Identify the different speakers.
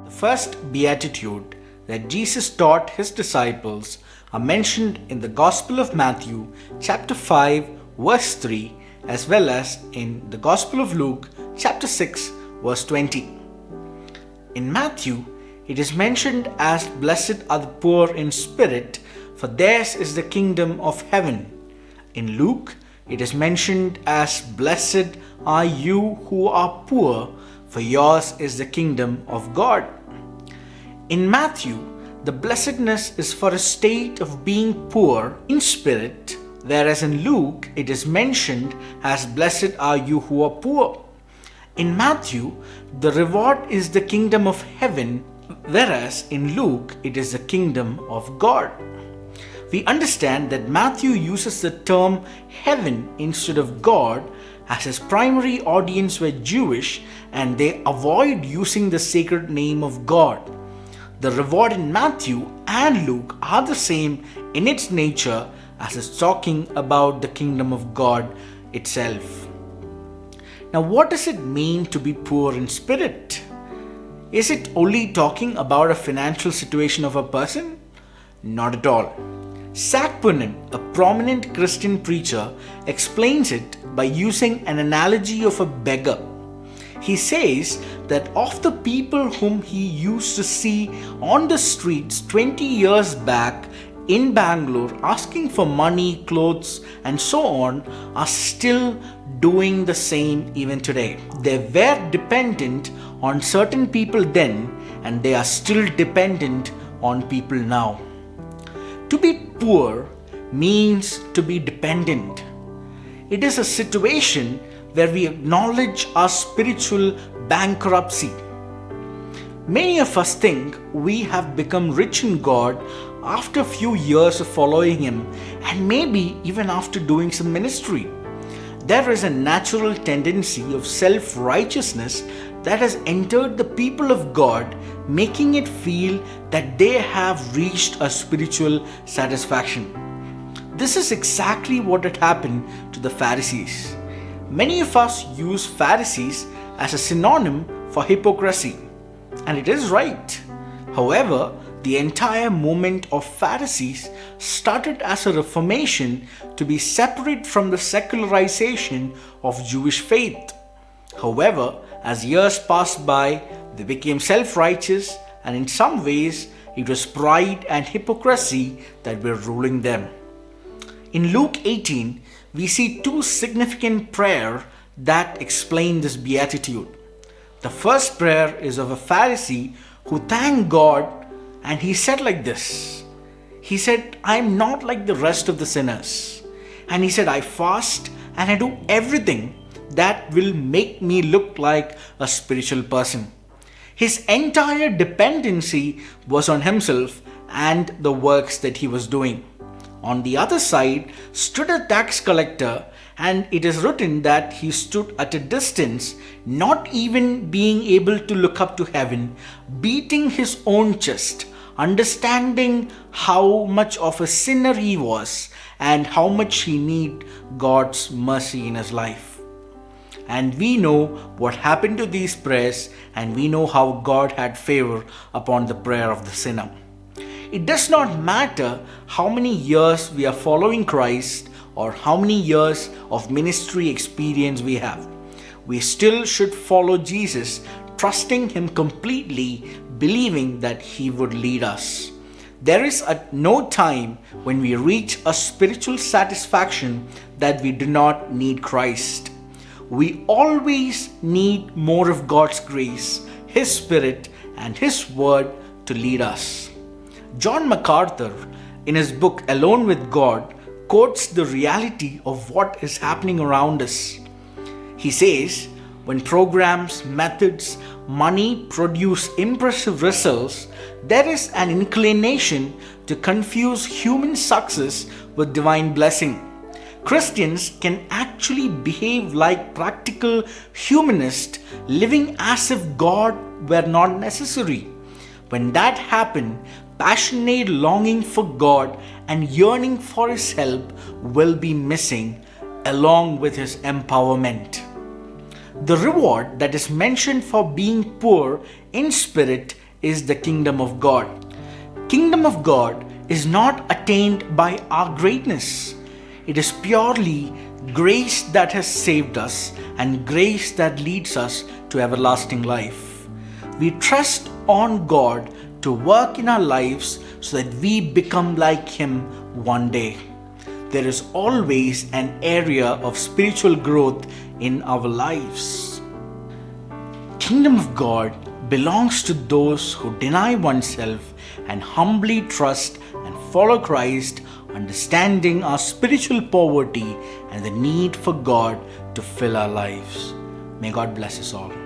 Speaker 1: The first beatitude that Jesus taught his disciples are mentioned in the Gospel of Matthew, chapter 5, verse 3, as well as in the Gospel of Luke, chapter 6, verse 20. In Matthew, it is mentioned as blessed are the poor in spirit, for theirs is the kingdom of heaven. In Luke, it is mentioned as blessed are you who are poor, for yours is the kingdom of God. In Matthew, the blessedness is for a state of being poor in spirit, whereas in Luke, it is mentioned as blessed are you who are poor. In Matthew, the reward is the kingdom of heaven, whereas in Luke, it is the kingdom of God. We understand that Matthew uses the term heaven instead of God, as his primary audience were Jewish and they avoid using the sacred name of God. The reward in Matthew and Luke are the same in its nature, as it's talking about the kingdom of God itself. Now, what does it mean to be poor in spirit? Is it only talking about a financial situation of a person? Not at all. Sakpunan, a prominent Christian preacher, explains it by using an analogy of a beggar. He says that of the people whom he used to see on the streets 20 years back in Bangalore asking for money, clothes, and so on, are still doing the same even today. They were dependent on certain people then, and they are still dependent on people now. To be poor means to be dependent. It is a situation where we acknowledge our spiritual bankruptcy. Many of us think we have become rich in God after a few years of following Him, and maybe even after doing some ministry. There is a natural tendency of self-righteousness that has entered the people of God, making it feel that they have reached a spiritual satisfaction. This is exactly what had happened to the Pharisees. Many of us use Pharisees as a synonym for hypocrisy, and it is right. However, the entire movement of Pharisees started as a reformation to be separate from the secularization of Jewish faith. However, as years passed by, they became self-righteous, and in some ways, it was pride and hypocrisy that were ruling them. In Luke 18, we see two significant prayers that explain this beatitude. The first prayer is of a Pharisee who thanked God, and he said like this. He said, I am not like the rest of the sinners. And he said, I fast and I do everything that will make me look like a spiritual person. His entire dependency was on himself and the works that he was doing. On the other side stood a tax collector, and it is written that he stood at a distance, not even being able to look up to heaven, beating his own chest, understanding how much of a sinner he was and how much he needed God's mercy in his life. And we know what happened to these prayers, and we know how God had favor upon the prayer of the sinner. It does not matter how many years we are following Christ or how many years of ministry experience we have. We still should follow Jesus, trusting Him completely, believing that He would lead us. There is at no time when we reach a spiritual satisfaction that we do not need Christ. We always need more of God's grace, His Spirit, and His Word to lead us. John MacArthur, in his book Alone with God, quotes the reality of what is happening around us. He says, when programs, methods, money produce impressive results, there is an inclination to confuse human success with divine blessing. Christians can actually behave like practical humanists, living as if God were not necessary. When that happens, passionate longing for God and yearning for His help will be missing, along with His empowerment. The reward that is mentioned for being poor in spirit is the kingdom of God. Kingdom of God is not attained by our greatness. It is purely grace that has saved us and grace that leads us to everlasting life. We trust on God to work in our lives so that we become like Him one day. There is always an area of spiritual growth in our lives. Kingdom of God belongs to those who deny oneself and humbly trust and follow Christ, understanding our spiritual poverty and the need for God to fill our lives. May God bless us all.